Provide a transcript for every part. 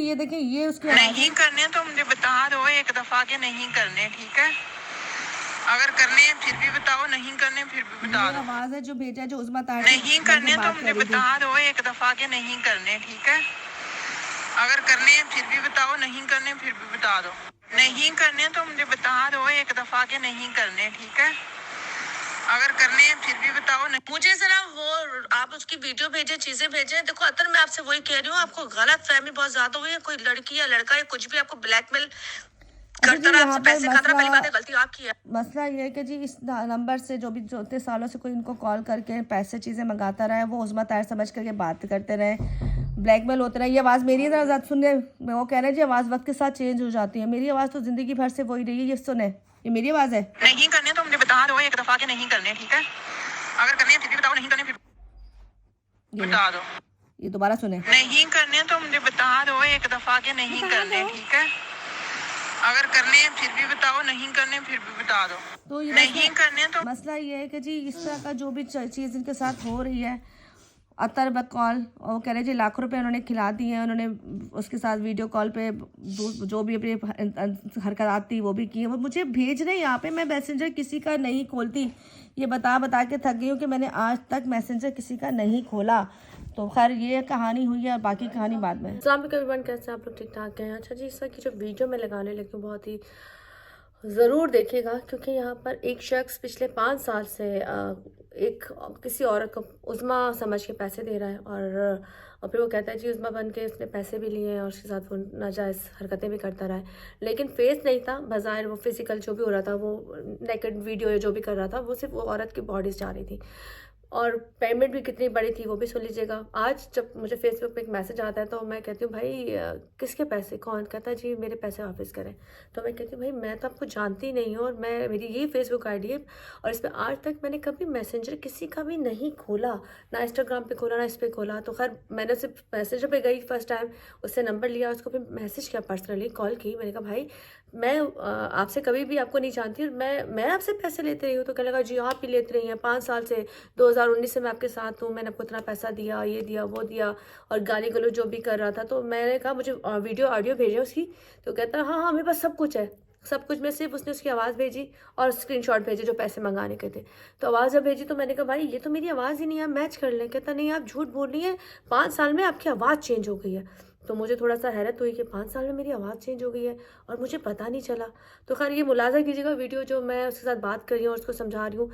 ये देखें, ये उसके नहीं करने तो मुझे बता दो एक दफा के नहीं करने, ठीक है? अगर करने हैं फिर भी बताओ, नहीं करने फिर भी बता दो। आवाज है जो भेजा है, जो उस्मा ताहिर नहीं करने तो मुझे बता दो एक दफा के नहीं करने, ठीक है? अगर करने हैं फिर भी बताओ, नहीं करने फिर भी बता दो। नहीं करने तो मुझे बता दो एक दफा के नहीं करने, ठीक है? अगर करने हैं फिर भी बताओ। नहीं मुझे जरा वो आप उसकी वीडियो भेजे, चीजें भेजे। देखो अतर, मैं आपसे वही कह रही हूँ, आपको गलत फहमी बहुत ज्यादा हुई है। कोई लड़की या लड़का या कुछ भी आपको ब्लैकमेल करता रहा, आपसे पैसे खाता रहा, पहली बात है गलती आपकी है। मसला ये है कि जी इस नंबर से जो भी जो इतने सालों से कोई इनको कॉल करके पैसे चीज़ें मंगाता रहा है, वो उस्मा ताहिर समझ करके बात करते रहे, ब्लैकमेल होते रहे। ये आवाज़ मेरी है, ज़रा सुनिए। वो कह रहे हैं जी आवाज़ वक्त के साथ चेंज हो जाती है। मेरी आवाज़ तो ज़िंदगी भर से वही रही है। ये सुने, ये मेरी आवाज़ है। नहीं करने तो मुझे बता दो एक दफ़ा के नहीं करने, ठीक है? अगर करने फिर भी बताओ, नहीं करने फिर बता दो। ये दोबारा सुने। नहीं करने तो मुझे बता दो एक दफ़ा के नहीं करने, ठीक है? अगर करने हैं फिर भी बताओ, नहीं करने फिर भी बता दो। तो ये नहीं करने तो मसला ये है कि जी इस तरह का जो भी चीज़ इनके साथ हो रही है, अतर बकौल, और वो कह रहे जी लाखों रुपए उन्होंने खिला दिए हैं, उन्होंने उसके साथ वीडियो कॉल पे जो भी अपनी हरकत आती वो भी की है। वो मुझे भेज रहे हैं यहाँ पे, मैं मैसेंजर किसी का नहीं खोलती। ये बता बता के थक गई हूँ कि मैंने आज तक मैसेंजर किसी का नहीं खोला। तो खैर ये कहानी हुई है, बाकी कहानी बाद में। एवरीवन, कैसे आप लोग? ठीक ठाक हैं? अच्छा जी, इस वक्त की जो वीडियो मैं लगाने लगी हूँ बहुत ही ज़रूर देखिएगा, क्योंकि यहाँ पर एक शख्स पिछले 5 साल से एक किसी औरत को उज़्मा समझ के पैसे दे रहा है, और फिर वो कहता है जी उज़्मा बन के उसने पैसे भी लिए हैं और उसके साथ वो नाजायज़ हरकतें भी करता रहा है। लेकिन फेस नहीं था, बज़ाहिर वो फिज़िकल जो भी हो रहा था, वो नेकेड वीडियो जो भी कर रहा था, वो सिर्फ वो औरत की बॉडीज़ जा रही थी, और पेमेंट भी कितनी बड़ी थी वो भी सुन लीजिएगा। आज जब मुझे फेसबुक पे एक मैसेज आता है तो मैं कहती हूँ भाई किसके पैसे? कौन? कहता है जी मेरे पैसे वापस करें। तो मैं कहती हूँ भाई मैं तो आपको जानती नहीं हूँ, और मैं मेरी यही फेसबुक आईडी है, और इस पर आज तक मैंने कभी मैसेंजर किसी का भी नहीं खोला, ना इंस्टाग्राम पे खोला, ना इस पर खोला। तो खैर मैंने सिर्फ मैसेंजर पे गई फर्स्ट टाइम, उससे नंबर लिया, उसको फिर मैसेज किया, पर्सनली कॉल की। मैंने कहा भाई मैं आपसे कभी भी आपको नहीं जानती, और मैं आपसे पैसे लेते रही हूँ। तो कहने लगा जी आप ही लेते रही हैं 5 साल से, 2019 से मैं आपके साथ हूँ, मैंने आपको इतना पैसा दिया, ये दिया वो दिया, और गाली गलौज जो भी कर रहा था। तो मैंने कहा मुझे वीडियो ऑडियो भेजे उसकी। तो कहता हाँ हाँ मेरे पास सब कुछ है, सब कुछ। मैं सिर्फ उसने उसकी आवाज़ भेजी और स्क्रीनशॉट भेजे जो पैसे मंगाने के थे। तो आवाज़ जब भेजी तो मैंने कहा भाई ये तो मेरी आवाज़ ही नहीं है, आप मैच कर लें। कहता नहीं आप झूठ बोल रही हैं, 5 साल में आपकी आवाज़ चेंज हो गई है। तो मुझे थोड़ा सा हैरत हुई कि 5 साल में मेरी आवाज़ चेंज हो गई है और मुझे पता नहीं चला। तो खैर ये मुलाजा कीजिएगा वीडियो जो मैं उसके साथ बात कर रही हूँ और उसको समझा रही हूँ।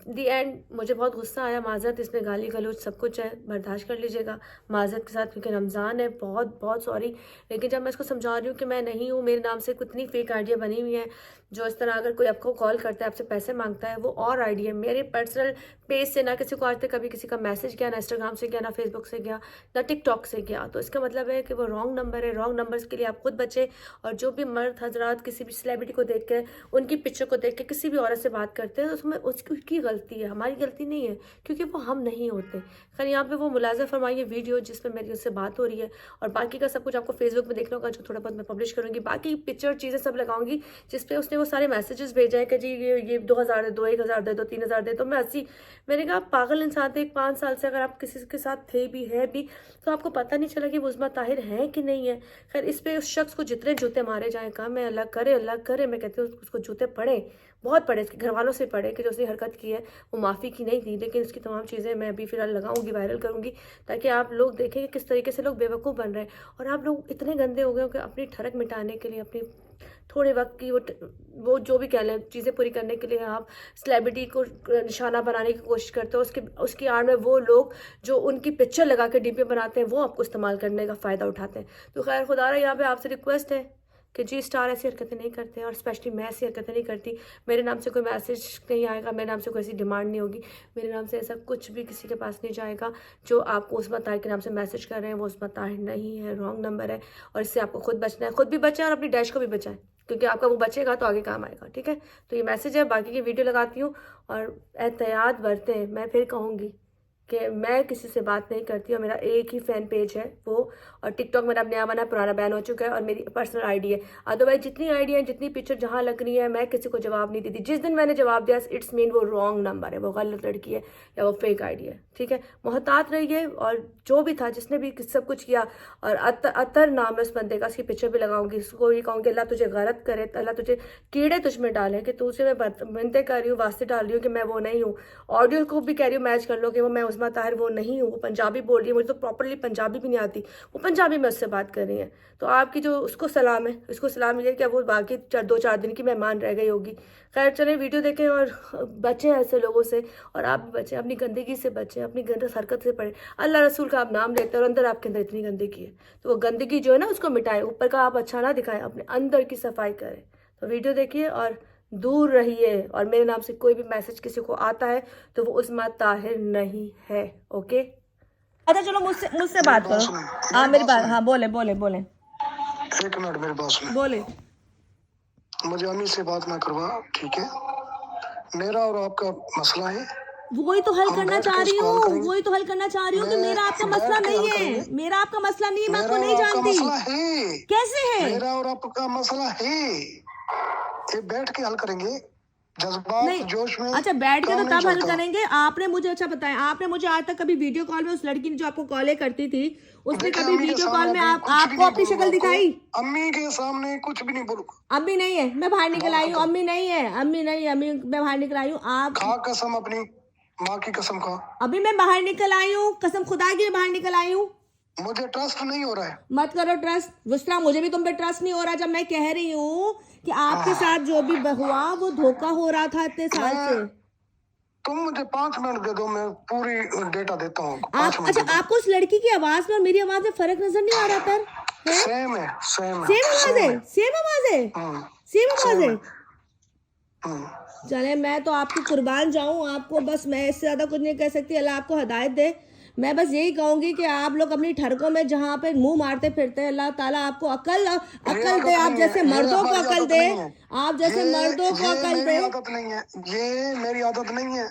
दी एंड मुझे बहुत गुस्सा आया, माज़रत, इसमें गाली गलौज सब कुछ है, बर्दाश्त कर लीजिएगा माज़रत के साथ, क्योंकि रमज़ान है। बहुत बहुत सॉरी। लेकिन जब मैं इसको समझा रही हूँ कि मैं नहीं हूँ, मेरे नाम से कितनी फेक आइडिया बनी हुई है, जो इस तरह अगर कोई आपको कॉल करता है, आपसे पैसे मांगता है, वो और आईडी है मेरे पर्सनल पेज से, ना किसी को आज तक कभी किसी का मैसेज गया, ना इंस्टाग्राम से गया, ना फेसबुक से गया, ना टिकटॉक से गया। तो इसका मतलब है कि वो रॉन्ग नंबर है। रॉन्ग नंबर्स के लिए आप खुद बचे। और जो भी मर्द हजरात किसी भी सेलिब्रिटी को देख के, उनकी पिक्चर को देख के किसी भी औरत से बात करते हैं, तो उसमें उसकी गलती है, हमारी गलती नहीं है, क्योंकि वो हम नहीं होते। खैर यहाँ पे वो मुलाजा फरमाइए वीडियो जिसमें मेरी उससे बात हो रही है, और बाकी का सब कुछ आपको फेसबुक में देखना होगा, जो थोड़ा बहुत मैं पब्लिश करूँगी, बाकी पिक्चर चीज़ें सब लगाऊंगी, जिसपे उसने वो सारे मैसेजेस भेजे हैं कि जी ये 2000 दे दो, 1000 दे दो, 3000 दे दो। मैं 80, मैंने कहा पागल इंसान थे। 5 साल से अगर आप किसी के साथ थे भी है भी, तो आपको पता नहीं चला कि वो उज़्मा ताहिर है कि नहीं है। खैर इस पे उस शख्स को जितने जूते मारे जाएं काम है, अल्लाह करे अल्लाह करे। मैं कहती हूँ उसको जूते पड़े, बहुत पड़े, इसके घर वालों से पड़े कि जो उसने हरकत की है वो माफ़ी की नहीं थी। लेकिन उसकी तमाम चीज़ें मैं अभी फिलहाल लगाऊंगी, वायरल करूंगी, ताकि आप लोग देखें कि किस तरीके से लोग बेवकूफ़ बन रहे हैं। और आप लोग इतने गंदे हो गए हो कि अपनी ठरक मिटाने के लिए, अपनी थोड़े वक्त की वो जो भी कह लें चीज़ें पूरी करने के लिए आप सेलिब्रिटी को निशाना बनाने की कोशिश करते हो। उसकी आड़ में वो लोग जो उनकी पिक्चर लगा के डीपी बनाते हैं, वो आपको इस्तेमाल करने का फ़ायदा उठाते हैं। तो खैर खुदारा यहाँ पे आपसे रिक्वेस्ट है कि जी स्टार ऐसी हरकतें नहीं करते, और स्पेशली मैं ऐसी हरकतें नहीं करती। मेरे नाम से कोई मैसेज नहीं आएगा, मेरे नाम से कोई ऐसी डिमांड नहीं होगी, मेरे नाम से ऐसा कुछ भी किसी के पास नहीं जाएगा। जो आपको उज़्मा ताहिर के नाम से मैसेज कर रहे हैं वो उज़्मा ताहिर नहीं है, रॉन्ग नंबर है, और इससे आपको खुद बचना है। खुद भी बचाएं और अपनी डैश को भी बचाएं, क्योंकि आपका वो बचेगा तो आगे काम आएगा। ठीक है, तो ये मैसेज है। बाकी की वीडियो लगाती हूँ, और एहतियात बरतें, मैं फिर कहूँगी कि मैं किसी से बात नहीं करती और मेरा एक ही फ़ैन पेज है वो, और टिकटॉक मेरा नया बना, पुराना बैन हो चुका है, और मेरी पर्सनल आईडी है। अदरवाइज जितनी आईडी है, जितनी पिक्चर जहाँ लग रही है, मैं किसी को जवाब नहीं देती। जिस दिन मैंने जवाब दिया इट्स मीन वो रॉन्ग नंबर है, वो गलत लड़की है या वो फेक आईडी है, ठीक है। मोहतात रहिए, और जो भी था जिसने भी सब कुछ किया, और अतर नाम है उस बंदे का, उसकी पिक्चर भी लगाऊंगी, उसको भी कहूँगी अल्लाह तुझे गलत करे, अल्लाह तुझे कीड़े तुझ में डाले कि तू उसे मैं मिन्नतें कर रही हूँ, वास्ते डाल रही हूँ कि मैं वो नहीं हूँ। ऑडियो को भी कह रही हूँ मैच कर लो कि वो मैं उस्मा ताहिर वो नहीं हूँ, वो पंजाबी बोल रही है, मुझे तो प्रॉपरली पंजाबी भी नहीं आती, वो पंजाबी में उससे बात कर रही है। तो आपकी जो उसको सलाम है, उसको सलाम ये कि वो बाकी 2-4 दिन की मेहमान रह गई होगी। खैर चलें, वीडियो देखें और बचें ऐसे लोगों से, और आप भी बचें, अपनी गंदगी से बचें, अपनी गंदगी हरकत से पढ़ें। अल्लाह रसूल का आप नाम लेते हैं और अंदर आपके अंदर इतनी गंदगी है, तो वो गंदगी जो है ना उसको मिटाएं, ऊपर का आप अच्छा ना दिखाएं, अपने अंदर की सफाई करें। तो वीडियो देखिए और दूर रहिए, और मेरे नाम से कोई भी मैसेज किसी को आता है तो वो उस्मा ताहिर नहीं है, ओके। अच्छा चलो मुझसे बात करो। हाँ मेरी बात, हाँ बोले बोले बोले, एक मिनट मेरी बात सुनो। बोले। मुझे अम्मी से बात ना करवा, ठीक है। मेरा और आपका मसला है, वही तो हल हम करना बैठ चाह के रही सॉल्व हूँ, करेंगे। वही तो हल करना चाह रही हूँ कि मैं मेरा आपका बैठ मसला के नहीं हल है, करेंगे। मेरा आपका मसला नहीं है, मैं मेरा आपको और नहीं आपका जानती। मसला है, कैसे है? मेरा और आपका मसला है, ये बैठ के हल करेंगे। जज्बात नहीं, जोश में अच्छा बैठ के तो काम नहीं तब हल चलता। करेंगे। आपने मुझे अच्छा बताया, आपने मुझे आज तक कभी वीडियो कॉल में उस लड़की ने जो आपको कॉलें करती थी, उसने देखिए, कभी अम्मी के वीडियो सामने कॉल में अभी कुछ भी आपको नहीं अपनी बोलूंगा शक्ल आपको। दिखाई? अम्मी के सामने कुछ भी नहीं बोलूंगा। अम्मी नहीं है, मैं बाहर निकल आई हूँ। खत्म। अम्मी नहीं है, अम्मी नहीं है, अम्मी मैं बाहर निकल आई हूँ। आप खा कसम अपनी माँ की कसम का, अभी मैं बाहर निकल आई हूँ, कसम खुदा की मैं बाहर निकल आई हूँ। मुझे ट्रस्ट नहीं हो रहा है। मत करो ट्रस्ट, जिस तरह मुझे भी तुम पे ट्रस्ट नहीं हो रहा जब मैं कह रही हूँ कि आपके साथ जो भी हुआ वो धोखा हो रहा था इतने साल से। तुम मुझे 5 मिनट दे दो, मैं पूरी डेटा देता हूँ। 5 आप मिनट अच्छा, दे दो। आपको उस लड़की की आवाज में और मेरी आवाज में फर्क नजर नहीं आ रहा था? सेम है, सेम है, सेम आवाज है, सेम आवाज है, हम्म, सेम आवाज सेम है। है। हम्म। चले, मैं तो आपकी कुर्बान जाऊं, आपको बस मैं इससे ज्यादा कुछ नहीं कह सकती। अल्लाह आपको हिदायत दे। मैं बस यही कहूंगी कि आप लोग अपनी ठरकों में जहाँ पे मुंह मारते फिरते हैं, अल्लाह ताला आपको अकल दे। आप जैसे मर्दों को अकल दे, आप जैसे मर्दों को अकल दे। मेरी आदत नहीं है, ये मेरी आदत नहीं है।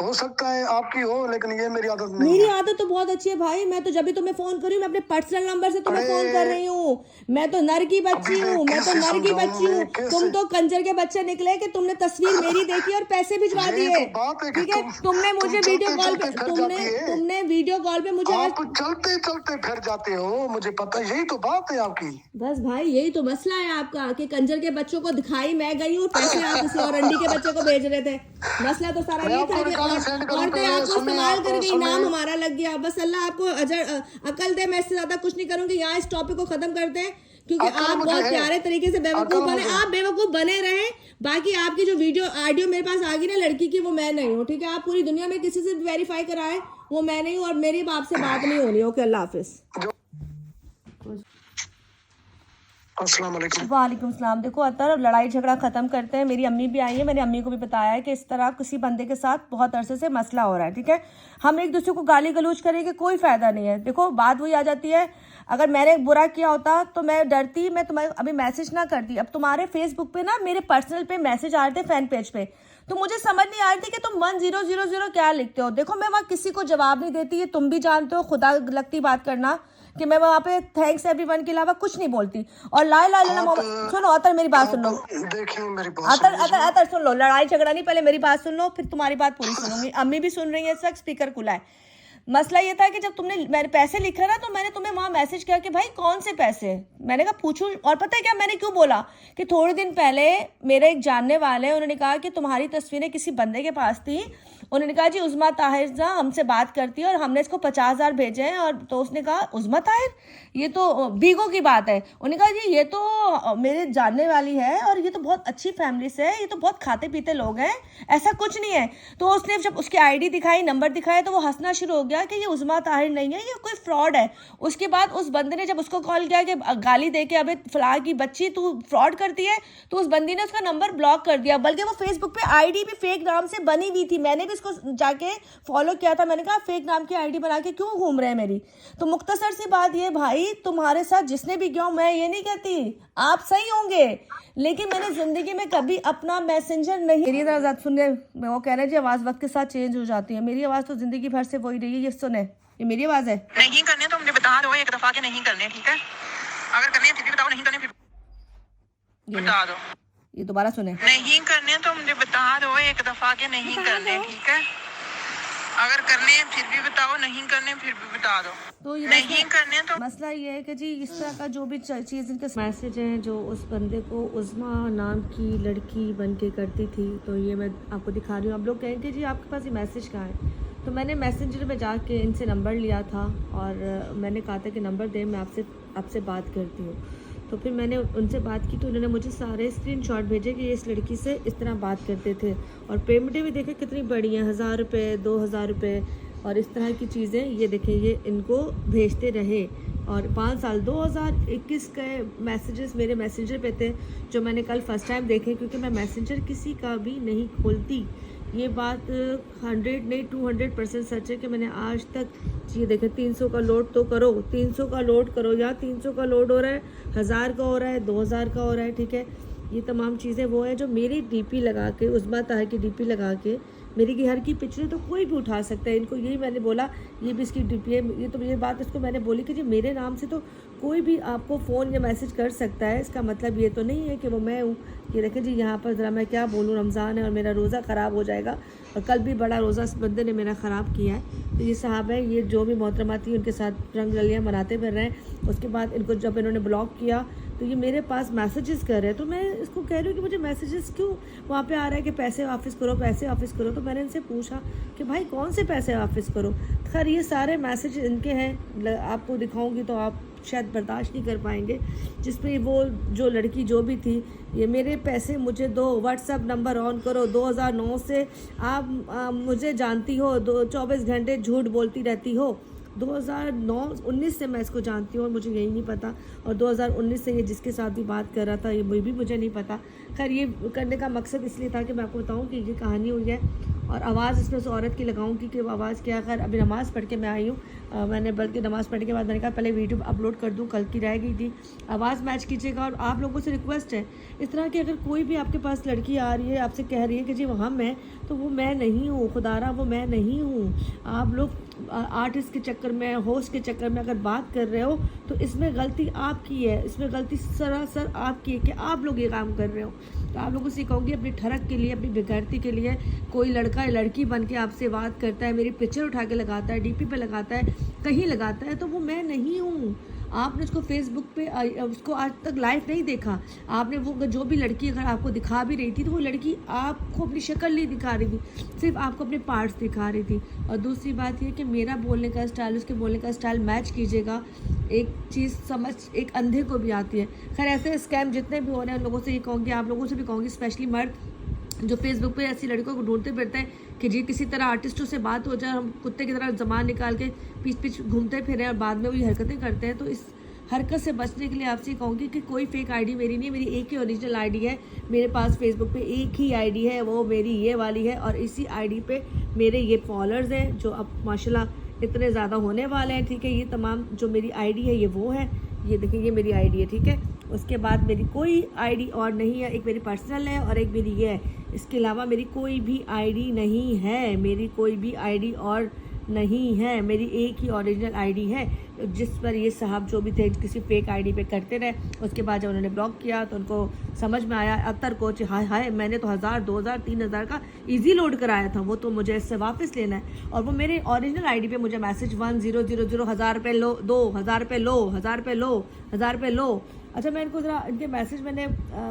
हो सकता है आपकी हो, लेकिन ये मेरी आदत नहीं मेरी है। आदत तो बहुत अच्छी है भाई। मैं तो जब भी तुम्हें फोन करी मैं अपने पर्सनल नंबर से तुम्हें फोन कर रही हूँ। मैं तो नर की बच्ची हूँ, मैं तो नर की बच्ची हूँ। तुम तो कंजर के बच्चे निकले कि तुमने तस्वीर मेरी देखी और पैसे भिजवा दिए, ठीक है। तुमने मुझे वीडियो कॉल पे, तुमने वीडियो कॉल पे मुझे आप चलते चलते फिर जाते हो, मुझे पता है। यही तो बात है आपकी। बस भाई यही तो मसला है आपका कि कंजर के बच्चों को दिखाई मैं गई हूँ, पैसे आप किसी और अंडी के बच्चे को भेज रहे थे। मसला तो सारा ये था कि औरतें आपको इस्तेमाल करके इनाम हमारा लग गया। बस अल्लाह आपको अकल दे। मैं इससे ज्यादा कुछ नहीं करूंगी। यहाँ इस टॉपिक को खत्म करते हैं क्योंकि आप बहुत प्यारे तरीके से बेवकूफ बने। आप बेवकूफ बने रहे। बाकी आपकी जो वीडियो ऑडियो मेरे पास आ गई ना लड़की की, वो मैं नहीं हूँ, ठीक है। आप पूरी दुनिया में किसी से वेरीफाई कराएं, वो मैं नहीं हूँ, और मेरी बाप से बात नहीं होनी। ओके, अल्लाह हाफिज। अस्सलाम वालेकुम। वालेकुम सलाम। देखो अतर, अब लड़ाई झगड़ा ख़त्म करते हैं। मेरी अम्मी भी आई है, मैंने अम्मी को भी बताया है कि इस तरह किसी बंदे के साथ बहुत अरसे से मसला हो रहा है, ठीक है। हम एक दूसरे को गाली गलौज करेंगे, कोई फ़ायदा नहीं है। देखो बात वही आ जाती है, अगर मैंने बुरा किया होता तो मैं डरती, मैं तुम्हें अभी मैसेज ना करती। अब तुम्हारे फेसबुक पे ना मेरे पर्सनल पे मैसेज आ रहे थे, फैन पेज पे, तो मुझे समझ नहीं आ रही थी कि तुम 1000 क्या लिखते हो। देखो मैं वहाँ किसी को जवाब नहीं देती, ये तुम भी जानते हो। खुदा लगती बात करना कि मैं वहाँ पे थैंक्स एवरीवन के अलावा कुछ नहीं बोलती। और ला सुनो अतर, मेरी बात सुन लो। देखिए मेरी बात अतर सुन लो, लड़ाई झगड़ा नहीं, पहले मेरी बात सुन लो, फिर तुम्हारी बात पूरी सुनूंगी। अम्मी भी सुन रही है, इस वक्त स्पीकर खुला है। मसला ये था कि जब तुमने मेरे पैसे लिखे ना, तो मैंने तुम्हें वहाँ मैसेज किया कि भाई कौन से पैसे। मैंने कहा पूछूं, और पता है क्या मैंने क्यों बोला कि थोड़े दिन पहले मेरे एक जानने वाले, उन्होंने कहा कि तुम्हारी तस्वीरें किसी बंदे के पास थी। उन्होंने कहा जी उस्मा ताहिर हमसे बात करती है और हमने इसको 50,000 भेजे हैं। और तो उसने कहा उस्मा ताहिर, ये तो बीगो की बात है। उन्होंने कहा जी ये तो मेरे जानने वाली है और ये तो बहुत अच्छी फैमिली से है, ये तो बहुत खाते पीते लोग हैं, ऐसा कुछ नहीं है। तो उसने जब उसकी आईडी दिखाई, नंबर दिखाया, तो वो हंसना शुरू हो गया कि ये उस्मा ताहिर नहीं है, ये कोई फ्रॉड है। उसके बाद उस बंदे ने जब उसको कॉल किया कि गाली दे के अबे फलाह की बच्ची तू फ्रॉड करती है, तो उस बंदी ने उसका नंबर ब्लॉक कर दिया। बल्कि वो फेसबुक पे आईडी भी फेक नाम से बनी हुई थी, मैंने भी उसको इसको जाके फॉलो किया था। मैंने कहा फेक नाम की आईडी बना के क्यों घूम रहे हैं मेरी। तो मुख्तसर सी बात ये भाई, तुम्हारे साथ जिसने भी किया, मैं ये नहीं कहती आप सही होंगे, लेकिन मैंने ज़िंदगी में कभी अपना मैसेंजर नहीं। मेरी तरह सुनिए, वो कह रहे हैं जी आवाज़ वक्त के साथ चेंज हो जाती है। मेरी आवाज़ तो ज़िंदगी भर से वही रही है। ये सुने, ये मेरी आवाज़ है। नहीं करने तो मुझे बता दो एक दफा के नहीं करने, ठीक है। अगर करने हैं फिर भी बताओ, नहीं करने फिर बता दो। ये दोबारा सुने, नहीं करने तो मुझे बता दो एक दफा के नहीं करने, ठीक है। अगर करने हैं फिर भी बताओ, नहीं करने फिर भी बता दो। तो ये नहीं करने तो मसला ये है कि जी इस तरह का जो भी चीज़ इनके मैसेज हैं जो उस बंदे को उज़्मा नाम की लड़की बन के करती थी, तो ये मैं आपको दिखा रही हूँ। आप लोग कहेंगे जी आपके पास ये मैसेज कहाँ है। तो मैंने मैसेंजर में जाके इनसे नंबर लिया था और मैंने कहा था कि नंबर दे, मैं आपसे बात करती हूँ। तो फिर मैंने उनसे बात की तो उन्होंने मुझे सारे स्क्रीनशॉट भेजे कि ये इस लड़की से इस तरह बात करते थे, और पेमेंटें भी देखे कितनी बड़ी हैं, 1000 रुपये 2000 रुपये और इस तरह की चीज़ें। ये देखें, ये इनको भेजते रहे और 5 साल 2021 के मैसेजेस मेरे मैसेंजर पे थे, जो मैंने कल फर्स्ट टाइम देखे, क्योंकि मैं मैसेंजर किसी का भी नहीं खोलती। ये बात 100 नहीं 200% सच है कि मैंने आज तक, ये देखें 300 का लोड तो करो, 300 का लोड करो, या 300 का लोड हो रहा है, 1000 का हो रहा है, 2000 का हो रहा है, ठीक है। ये तमाम चीज़ें वो है जो मेरी डीपी लगा के, उज़्मा ताहिर की डीपी लगा के मेरी घर की पिक्चरें तो कोई भी उठा सकता है। इनको यही मैंने बोला, ये भी इसकी डीपी है। ये तो ये बात इसको मैंने बोली कि जी मेरे नाम से तो कोई भी आपको फ़ोन या मैसेज कर सकता है, इसका मतलब ये तो नहीं है कि वो मैं हूँ। ये देखें जी, यहाँ पर ज़रा मैं क्या बोलूँ, रमज़ान है और मेरा रोज़ा ख़राब हो जाएगा, और कल भी बड़ा रोज़ा इस बंदे ने मेरा ख़राब किया है। तो ये साहब है, ये जो भी मोहतरमा थी उनके साथ रंग रलियाँ मनाते फिर रहे हैं। उसके बाद इनको जब इन्होंने ब्लॉक किया तो ये मेरे पास मैसेजेस कर रहे हैं। तो मैं इसको कह रही हूँ कि मुझे मैसेजेस क्यों वहाँ पे आ रहा है कि पैसे वापस करो, पैसे वापस करो। तो मैंने इनसे पूछा कि भाई कौन से पैसे वापस करो। खैर ये सारे मैसेज इनके हैं, आपको दिखाऊंगी तो आप शायद बर्दाश्त नहीं कर पाएंगे, जिसमें वो जो लड़की जो भी थी, ये मेरे पैसे मुझे दो, व्हाट्सएप नंबर ऑन करो, 2009 से आप मुझे जानती हो, 24 घंटे झूठ बोलती रहती हो। 2019 से मैं इसको जानती हूँ और मुझे यही नहीं पता, और 2019 से ये जिसके साथ भी बात कर रहा था ये भी मुझे नहीं पता। खैर ये करने का मकसद इसलिए था कि मैं आपको बताऊँ कि ये कहानी हुई है, और आवाज़ इसमें उस औरत की लगाऊंगी कि आवाज़ क्या। खैर अभी नमाज़ पढ़ के मैं आई हूँ, मैंने बल्कि नमाज़ पढ़ने के बाद मैंने कहा पहले वीडियो अपलोड कर दूँ, कल की रह गई थी। आवाज़ मैच कीजिएगा, और आप लोगों से रिक्वेस्ट है इस तरह की अगर कोई भी आपके पास लड़की आ रही है आपसे कह रही है कि जी वो हम हैं, तो वो मैं नहीं हूँ, खुदारा वो मैं नहीं हूँ। आप लोग आर्टिस्ट के चक्कर में, होस्ट के चक्कर में अगर बात कर रहे हो तो इसमें गलती आपकी है, इसमें गलती सरासर आपकी है कि आप लोग ये काम कर रहे हो। तो आप लोगों से कहूँगी अपनी ठरक के लिए, अपनी बेगैरती के लिए, कोई लड़का या लड़की बन के आपसे बात करता है, मेरी पिक्चर उठा के लगाता है, डीपी पे लगाता है, कहीं लगाता है, तो वो मैं नहीं हूँ। आपने उसको फेसबुक पे उसको आज तक लाइव नहीं देखा। आपने वो जो भी लड़की अगर आपको दिखा भी रही थी तो वो लड़की आपको अपनी शक्ल नहीं दिखा रही थी, सिर्फ आपको अपने पार्ट्स दिखा रही थी। और दूसरी बात ये कि मेरा बोलने का स्टाइल उसके बोलने का स्टाइल मैच कीजिएगा। एक चीज़ समझ एक अंधे को भी आती है। खैर ऐसे स्कैम जितने भी हो रहे हैं उन लोगों से ये कहूँगी, आप लोगों से भी कहूँगी, स्पेशली मर्द जो फेसबुक पे ऐसी लड़कियों को ढूंढते फिरते हैं कि जी किसी तरह आर्टिस्टों से बात हो जाए, हम कुत्ते की तरह ज़बान निकाल के पीछ घूमते फिरें और बाद में वही हरकतें करते हैं। तो इस हरकत से बचने के लिए आपसे कहूँगी कि कोई फेक आईडी मेरी नहीं है, मेरी एक ही ओरिजिनल आईडी है। मेरे पास फेसबुक पे एक ही आईडी है, वो मेरी ये वाली है, और इसी आईडी पे मेरे ये फॉलोअर्स हैं जो अब माशाल्लाह इतने ज़्यादा होने वाले हैं, ठीक है। ये तमाम जो मेरी आईडी है ये वो है, ये देखिए ये मेरी आईडी है, ठीक है। उसके बाद मेरी कोई आईडी और नहीं है, एक मेरी पर्सनल है और एक मेरी ये है। इसके अलावा मेरी कोई भी आईडी नहीं है, मेरी कोई भी आईडी और नहीं है, मेरी एक ही ओरिजिनल आईडी है, जिस पर ये साहब जो भी थे किसी फेक आईडी पे करते रहे। उसके बाद जब उन्होंने ब्लॉक किया तो उनको समझ में आया अतर को, हाय हाय मैंने तो 1000 2000 3000 का इजी लोड कराया था, वो तो मुझे इससे वापस लेना है। और वो मेरे ओरिजिनल आईडी पे मुझे मैसेज 1000 1000 रुपये लो, 2000 रुपये लो, 1000 रुपये लो, 1000 रुपये लो। अच्छा मैं इनको ज़रा इनके मैसेज मैंने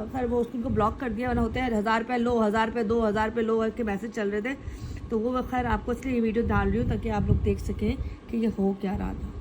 खैर वो उसको ब्लॉक कर दिया, वरना होते हैं 1000 रुपये लो, 1000 रुपये दो, 1000 रुपये लो के मैसेज चल रहे थे। तो वो खैर आपको इसलिए ये वीडियो डाल रही हूँ ताकि आप लोग देख सकें कि ये हो क्या रहा था।